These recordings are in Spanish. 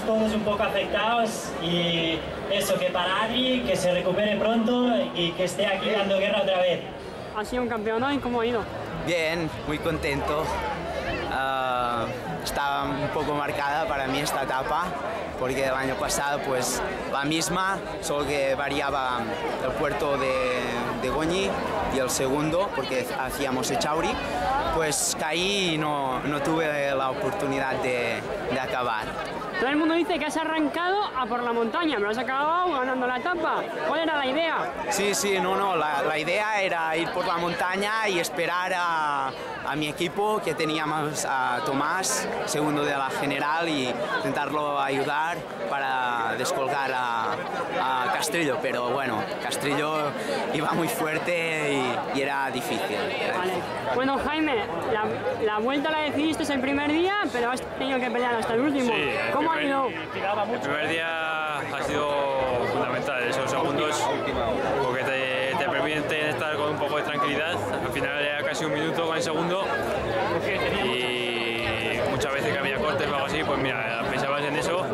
todos un poco afectados y eso, que para Adri, que se recupere pronto y que esté aquí dando guerra otra vez. Ha sido un campeón hoy, ¿cómo ha ido? Bien, muy contento. Estaba un poco marcada para mí esta etapa porque el año pasado pues la misma, solo que variaba el puerto de Goñi y el segundo porque hacíamos Echauri, pues caí y no tuve la oportunidad de acabar. Todo el mundo dice que has arrancado a por la montaña, pero has acabado ganando la etapa. ¿Cuál era la idea? Sí, la idea era ir por la montaña y esperar a mi equipo, que teníamos a Tomás, segundo de la general, y intentarlo ayudar para descolgar a Castrillo, pero bueno, Castrillo iba muy fuerte y era difícil. Vale. Bueno, Jaime, la vuelta la decidiste el primer día, pero has tenido que pelear hasta el último. Sí, ¿Cómo ha ido? El primer día ha sido fundamental, esos segundos, porque te permiten estar con un poco de tranquilidad. Al final era casi un minuto con el segundo y muchas veces que había cortes o algo así, pues mira, pensabas en eso,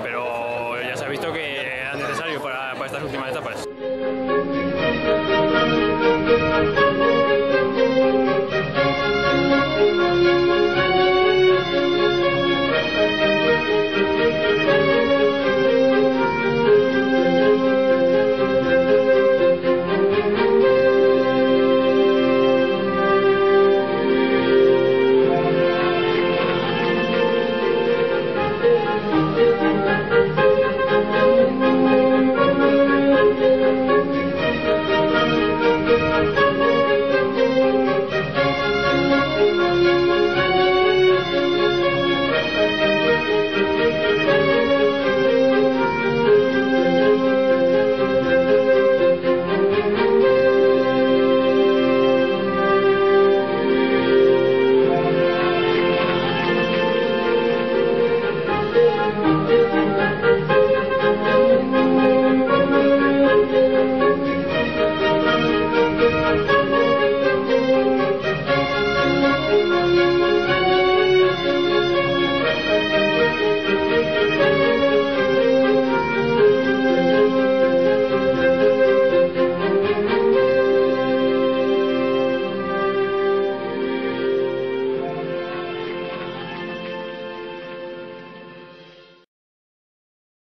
pero ya se ha visto que era necesario para estas últimas etapas.